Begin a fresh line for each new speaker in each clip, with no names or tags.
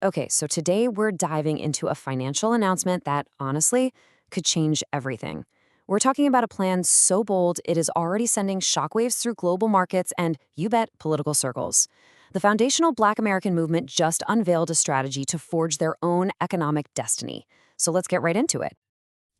Okay, so today we're diving into a financial announcement that, honestly, could change everything. We're talking about a plan so bold it is already sending shockwaves through global markets and, you bet, political circles. The foundational Black American movement just unveiled a strategy to forge their own economic destiny. So let's get right into it.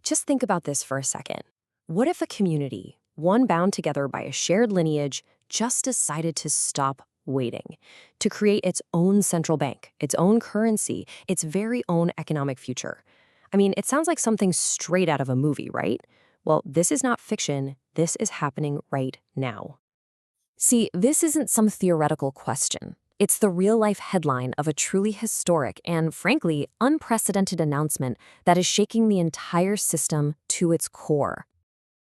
Just think about this for a second. What if a community, one bound together by a shared lineage, just decided to stop waiting, to create its own central bank, its own currency, its very own economic future? I mean, it sounds like something straight out of a movie, right? Well, this is not fiction. This is happening right now. See, this isn't some theoretical question. It's the real-life headline of a truly historic and, frankly, unprecedented announcement that is shaking the entire system to its core.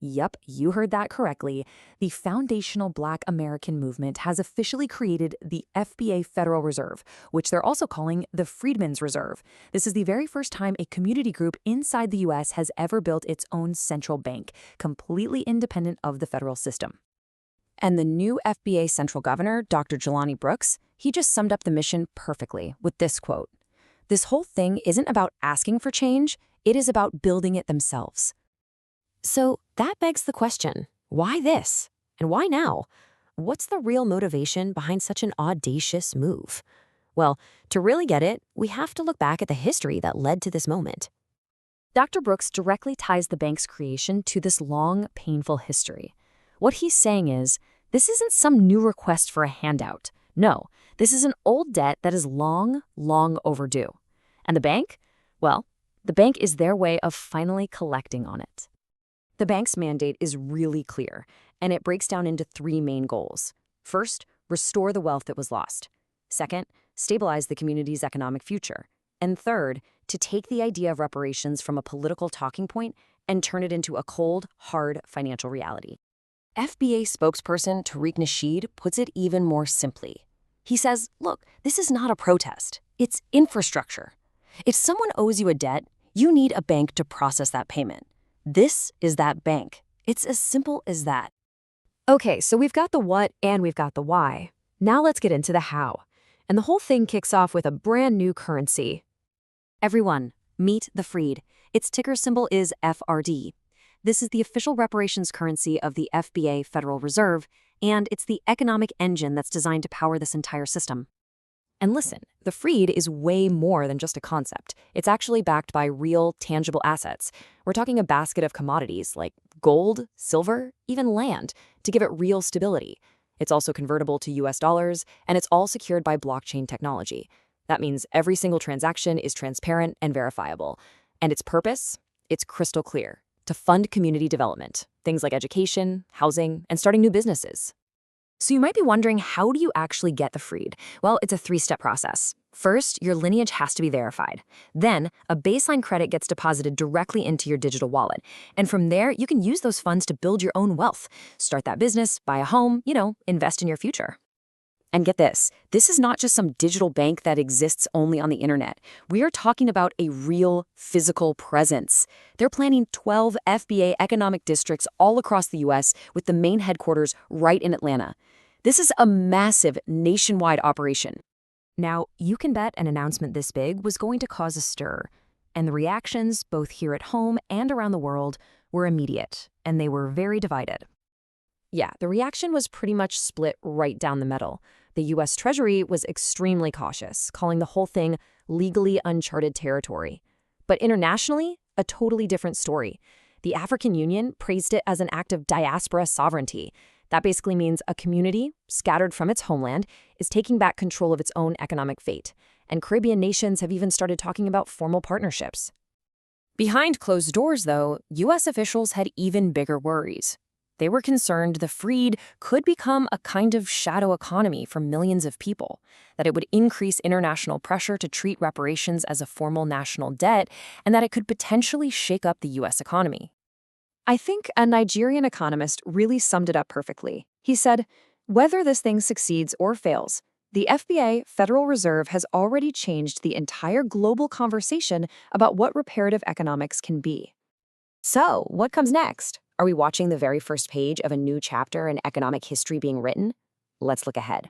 Yep, you heard that correctly. The foundational Black American movement has officially created the FBA Federal Reserve, which they're also calling the Freedmen's Reserve. This is the very first time a community group inside the U.S. has ever built its own central bank, completely independent of the federal system. And the new FBA Central Governor, Dr. Jelani Brooks, he just summed up the mission perfectly with this quote: "This whole thing isn't about asking for change, it is about building it themselves." So that begs the question, why this? And why now? What's the real motivation behind such an audacious move? Well, to really get it, we have to look back at the history that led to this moment. Dr. Brooks directly ties the bank's creation to this long, painful history. What he's saying is, this isn't some new request for a handout. No, this is an old debt that is long, long overdue. And the bank? Well, the bank is their way of finally collecting on it. The bank's mandate is really clear, and it breaks down into three main goals. First, restore the wealth that was lost. Second, stabilize the community's economic future. And third, to take the idea of reparations from a political talking point and turn it into a cold, hard financial reality. FBA spokesperson Tariq Nasheed puts it even more simply. He says, look, this is not a protest. It's infrastructure. If someone owes you a debt, you need a bank to process that payment. This is that bank. It's as simple as that. Okay, so we've got the what and we've got the why. Now let's get into the how. And the whole thing kicks off with a brand new currency. Everyone, meet the freed. Its ticker symbol is FRD. This is the official reparations currency of the FBA Federal Reserve, and it's the economic engine that's designed to power this entire system. And listen, the freed is way more than just a concept. It's actually backed by real, tangible assets. We're talking a basket of commodities like gold, silver, even land, to give it real stability. It's also convertible to US dollars, and it's all secured by blockchain technology. That means every single transaction is transparent and verifiable. And its purpose? It's crystal clear: to fund community development, things like education, housing, and starting new businesses. So you might be wondering, how do you actually get the freed? Well, it's a three-step process. First, your lineage has to be verified. Then, a baseline credit gets deposited directly into your digital wallet. And from there, you can use those funds to build your own wealth. Start that business, buy a home, invest in your future. And get this is not just some digital bank that exists only on the internet. We are talking about a real physical presence. They're planning 12 FBA economic districts all across the U.S. with the main headquarters right in Atlanta. This is a massive nationwide operation. Now, you can bet an announcement this big was going to cause a stir. And the reactions, both here at home and around the world, were immediate, and they were very divided. Yeah, the reaction was pretty much split right down the middle. The U.S. Treasury was extremely cautious, calling the whole thing legally uncharted territory. But internationally, a totally different story. The African Union praised it as an act of diaspora sovereignty. That basically means a community, scattered from its homeland, is taking back control of its own economic fate. And Caribbean nations have even started talking about formal partnerships. Behind closed doors, though, U.S. officials had even bigger worries. They were concerned the freed could become a kind of shadow economy for millions of people, that it would increase international pressure to treat reparations as a formal national debt, and that it could potentially shake up the U.S. economy. I think a Nigerian economist really summed it up perfectly. He said, whether this thing succeeds or fails, the FBA Federal Reserve has already changed the entire global conversation about what reparative economics can be. So, what comes next? Are we watching the very first page of a new chapter in economic history being written? Let's look ahead.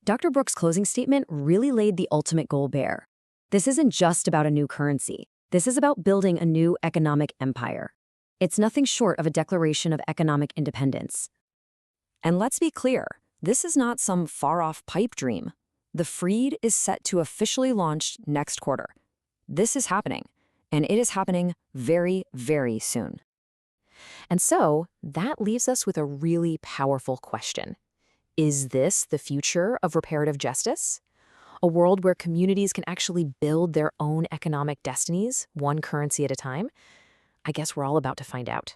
Dr. Brooks' closing statement really laid the ultimate goal bare. This isn't just about a new currency. This is about building a new economic empire. It's nothing short of a declaration of economic independence. And let's be clear, this is not some far-off pipe dream. The Freed is set to officially launch next quarter. This is happening, and it is happening very, very soon. And so, that leaves us with a really powerful question. Is this the future of reparative justice? A world where communities can actually build their own economic destinies, one currency at a time? I guess we're all about to find out.